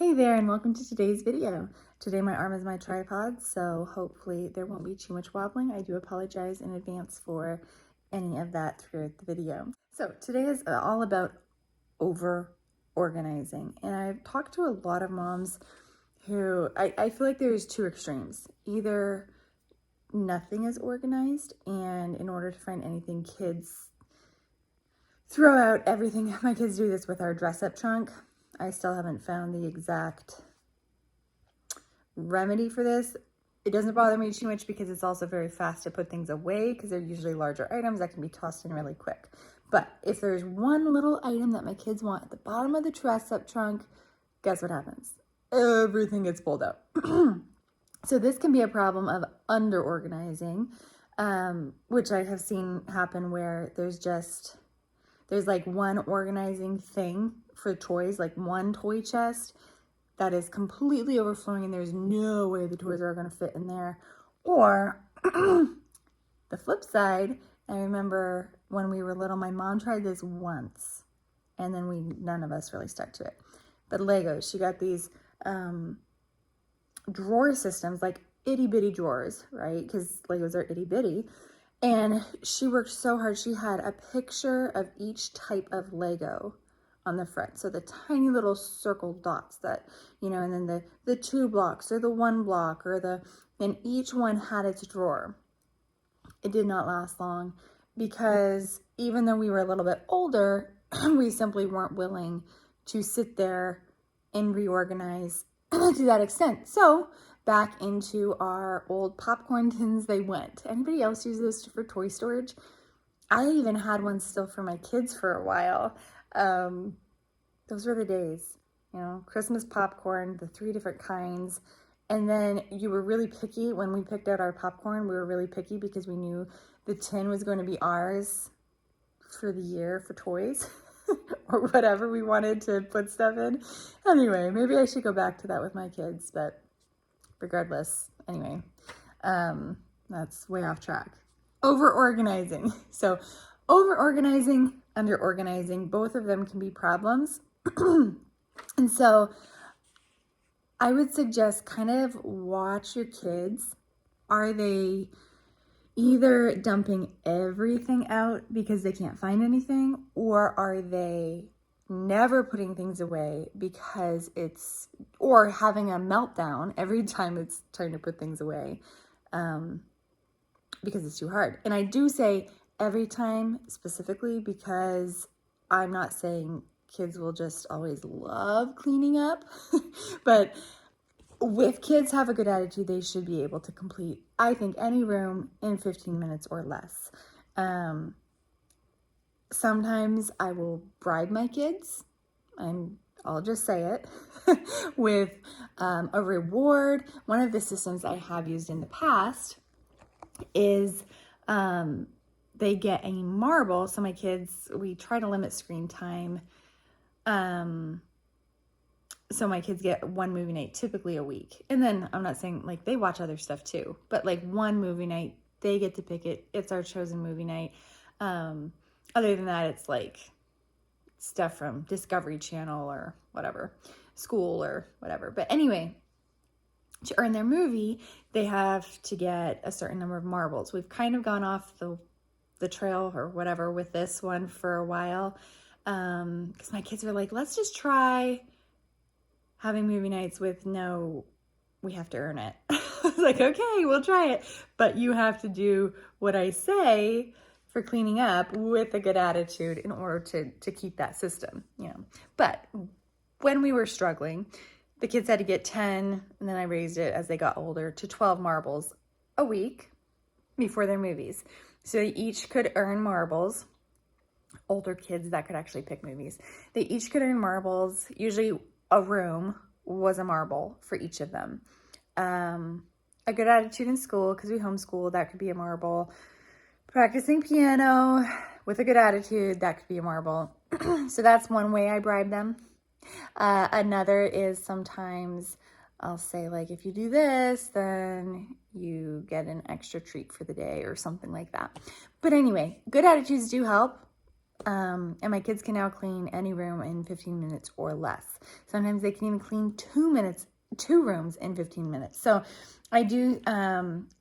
Hey there, and welcome to today's video. Today my arm is my tripod, so hopefully there won't be too much wobbling. I do apologize in advance for any of that throughout the video. So today is all about over-organizing, and I've talked to a lot of moms who, I feel like there's two extremes. Either nothing is organized, and in order to find anything, kids throw out everything. My kids do this with our dress-up trunk. I still haven't found the exact remedy for this. It doesn't bother me too much because it's also very fast to put things away because they're usually larger items that can be tossed in really quick. But if there's one little item that my kids want at the bottom of the dress-up trunk, guess what happens? Everything gets pulled out. So this can be a problem of under-organizing, which I have seen happen where there's like one organizing thing for toys, like one toy chest that is completely overflowing and there's no way the toys are going to fit in there. Or the flip side, I remember when we were little, my mom tried this once and then none of us really stuck to it. But Legos, she got these drawer systems, like itty bitty drawers, right? Because Legos are itty bitty. And she worked so hard. She had a picture of each type of Lego on the front. So the tiny little circle dots that, and then the 2 blocks or the 1 block and each one had its drawer. It did not last long because even though we were a little bit older, we simply weren't willing to sit there and reorganize to that extent. So back into our old popcorn tins they went. Anybody else use this for toy storage? I even had one still for my kids for a while. Those were the days, Christmas popcorn, the 3 different kinds. And then you were really picky when we picked out our popcorn. We were really picky because we knew the tin was going to be ours for the year for toys or whatever we wanted to put stuff in. Anyway, maybe I should go back to that with my kids, but regardless, anyway, that's way off track. Over-organizing. So over-organizing, under-organizing, both of them can be problems. And so I would suggest kind of watch your kids. Are they either dumping everything out because they can't find anything, or are they never putting things away or having a meltdown every time it's trying to put things away because it's too hard? And I do say every time specifically because I'm not saying kids will just always love cleaning up, but if kids have a good attitude, they should be able to complete, I think, any room in 15 minutes or less. Sometimes I will bribe my kids, and I'll just say it, with a reward. One of the systems I have used in the past is they get a marble. So my kids, we try to limit screen time. So my kids get 1 movie night typically a week. And then I'm not saying like they watch other stuff too, but like 1 movie night, they get to pick it. It's our chosen movie night. Other than that, it's like stuff from Discovery Channel or whatever, school or whatever. But anyway, to earn their movie, they have to get a certain number of marbles. We've kind of gone off the trail or whatever with this one for a while. Because my kids were like, let's just try having movie nights with we have to earn it. I was like, okay, we'll try it. But you have to do what I say for cleaning up with a good attitude in order to keep that system, But when we were struggling, the kids had to get 10, and then I raised it as they got older to 12 marbles a week before their movies. So they each could earn marbles. Older kids that could actually pick movies. They each could earn marbles. Usually a room was a marble for each of them. A good attitude in school, because we homeschool, that could be a marble. Practicing piano with a good attitude, that could be a marble. So that's one way I bribe them. Another is sometimes I'll say, like, if you do this, then you get an extra treat for the day or something like that. But anyway, good attitudes do help. And my kids can now clean any room in 15 minutes or less. Sometimes they can even clean 2 rooms in 15 minutes. So I do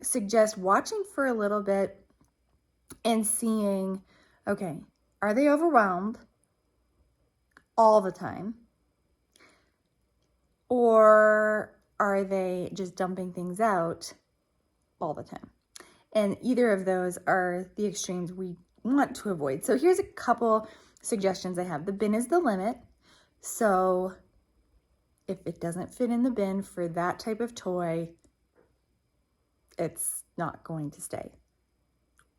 suggest watching for a little bit and seeing, okay, are they overwhelmed all the time? Or are they just dumping things out all the time? And either of those are the extremes we want to avoid. So here's a couple suggestions I have. The bin is the limit. So if it doesn't fit in the bin for that type of toy, it's not going to stay.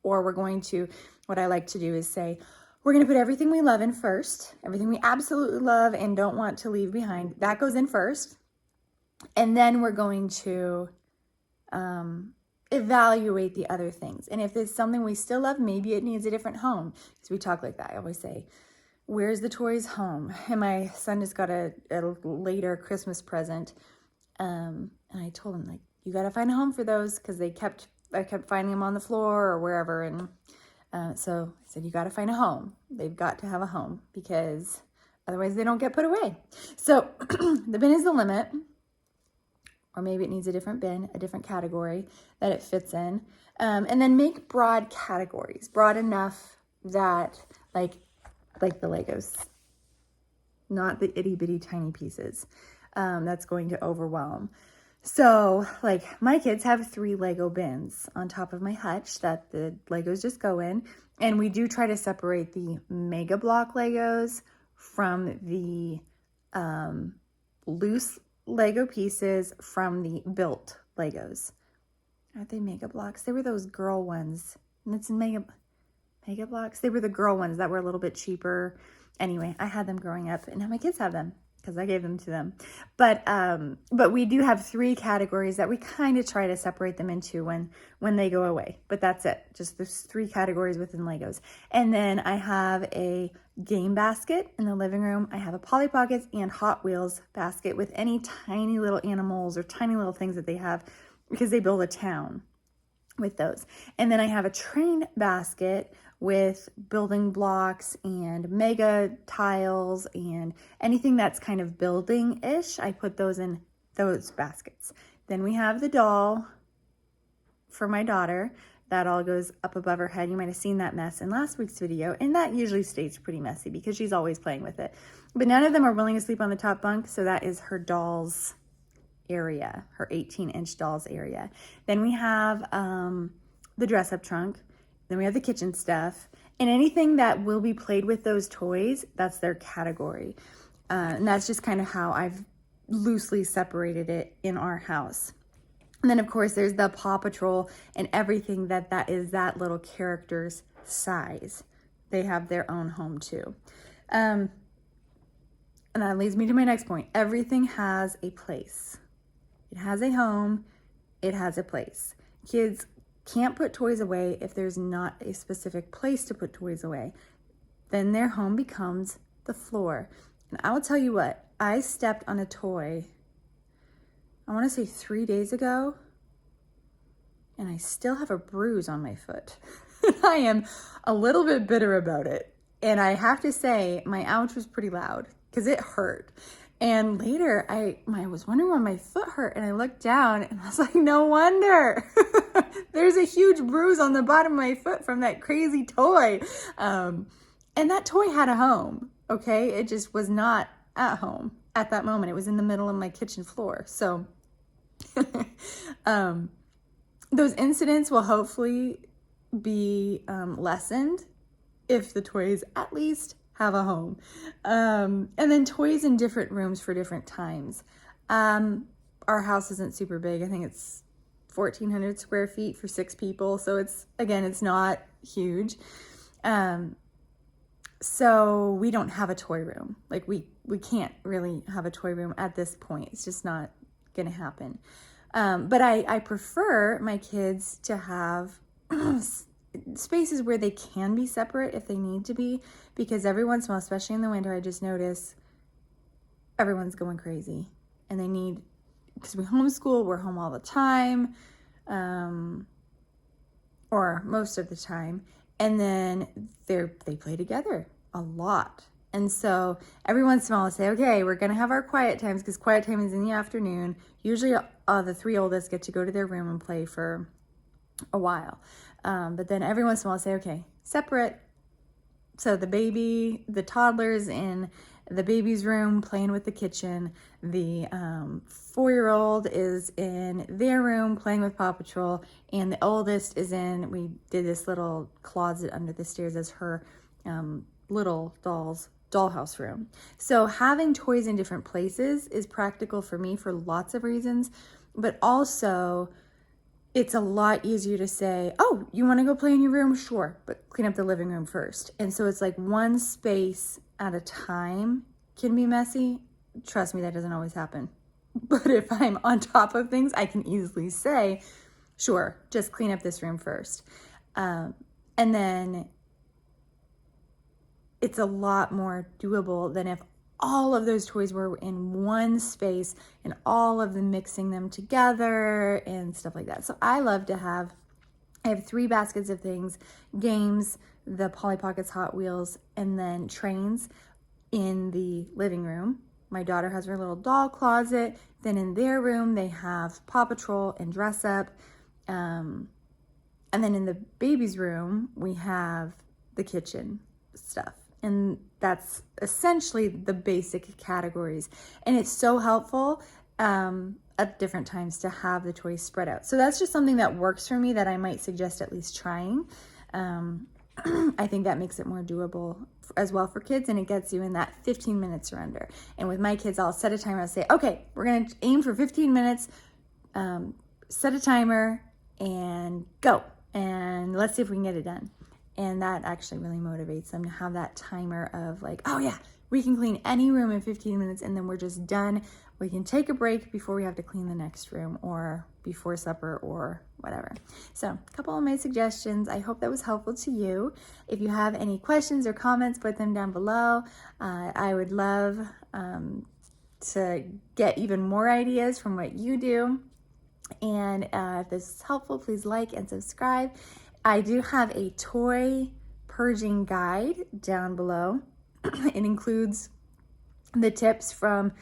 Or what I like to do is say, we're going to put everything we love in first, everything we absolutely love and don't want to leave behind. That goes in first. And then we're going to evaluate the other things. And if there's something we still love, maybe it needs a different home. Because we talk like that. I always say, where's the toys home? And my son just got a later Christmas present. And I told him, like, you got to find a home for those, because I kept finding them on the floor or wherever. And so I said, you got to find a home. They've got to have a home, because otherwise they don't get put away. So the bin is the limit. Or maybe it needs a different bin, a different category that it fits in. And then make broad categories, broad enough that, like the Legos, not the itty bitty tiny pieces, that's going to overwhelm. So like my kids have 3 Lego bins on top of my hutch that the Legos just go in. And we do try to separate the Mega Block Legos from the loose Lego pieces from the built Legos. Aren't they Mega Blocks? They were those girl ones. And it's Mega Blocks. They were the girl ones that were a little bit cheaper. Anyway, I had them growing up, and now my kids have them because I gave them to them. But we do have 3 categories that we kind of try to separate them into when they go away. But that's it. Just there's 3 categories within Legos. And then I have a game basket in the living room. I have a Polly Pockets and Hot Wheels basket with any tiny little animals or tiny little things that they have, because they build a town with those. And then I have a train basket with building blocks and mega tiles and anything that's kind of building-ish. I put those in those baskets. Then we have the doll for my daughter. That all goes up above her head. You might have seen that mess in last week's video, and that usually stays pretty messy because she's always playing with it. But none of them are willing to sleep on the top bunk, so that is her doll's area, her 18-inch doll's area. Then we have the dress-up trunk. Then we have the kitchen stuff. And anything that will be played with those toys, that's their category. And that's just kind of how I've loosely separated it in our house. And then, of course, there's the Paw Patrol and everything that is that little character's size. They have their own home, too. And that leads me to my next point. Everything has a place. It has a home. It has a place. Kids can't put toys away if there's not a specific place to put toys away. Then their home becomes the floor. And I will tell you what, I stepped on a toy, I want to say 3 days ago, and I still have a bruise on my foot. I am a little bit bitter about it. And I have to say, my ouch was pretty loud because it hurt. And later, I was wondering why my foot hurt, and I looked down, and I was like, no wonder. There's a huge bruise on the bottom of my foot from that crazy toy. And that toy had a home, okay? It just was not at home at that moment. It was in the middle of my kitchen floor. So those incidents will hopefully be lessened if the toys at least have a home. And then toys in different rooms for different times. Our house isn't super big. I think it's 1,400 square feet for 6 people. So it's not huge. So we don't have a toy room. Like we can't really have a toy room at this point. It's just not going to happen. But I prefer my kids to have spaces where they can be separate if they need to be, because every once in a while, especially in the winter, I just notice everyone's going crazy, and they need, because we homeschool, we're home all the time, or most of the time, And then they play together a lot. And so every once in a while I'll say, okay, we're going to have our quiet times, because quiet time is in the afternoon. Usually the three oldest get to go to their room and play for a while. But then every once in a while I'll say, okay, separate. So the toddler's in the baby's room playing with the kitchen. The 4-year-old is in their room playing with Paw Patrol. And the oldest is we did this little closet under the stairs as her little dollhouse room. So having toys in different places is practical for me for lots of reasons, but also it's a lot easier to say, oh, you want to go play in your room? Sure, but clean up the living room first. And so it's like one space at a time can be messy. Trust me, that doesn't always happen. But if I'm on top of things, I can easily say, sure, just clean up this room first. And then it's a lot more doable than if all of those toys were in one space and all of them mixing them together and stuff like that. So I have 3 baskets of things: games, the Polly Pockets, Hot Wheels, and then trains in the living room. My daughter has her little doll closet. Then in their room, they have Paw Patrol and dress up. And then in the baby's room, we have the kitchen stuff. And that's essentially the basic categories. And it's so helpful at different times to have the toys spread out. So that's just something that works for me that I might suggest at least trying. I think that makes it more doable as well for kids, and it gets you in that 15 minutes or under. And with my kids, I'll set a timer. I'll say, okay, we're going to aim for 15 minutes, set a timer, and go. And let's see if we can get it done. And that actually really motivates them to have that timer of like, oh yeah, we can clean any room in 15 minutes and then we're just done. We can take a break before we have to clean the next room or before supper or whatever. So a couple of my suggestions. I hope that was helpful to you. If you have any questions or comments, put them down below. I would love to get even more ideas from what you do. And if this is helpful, please like and subscribe. I do have a toy purging guide down below. It includes the tips from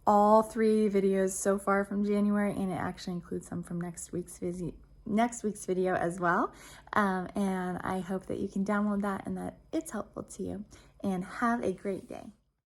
all 3 videos so far from January, and it actually includes some from next week's video as well. And I hope that you can download that and that it's helpful to you. And have a great day.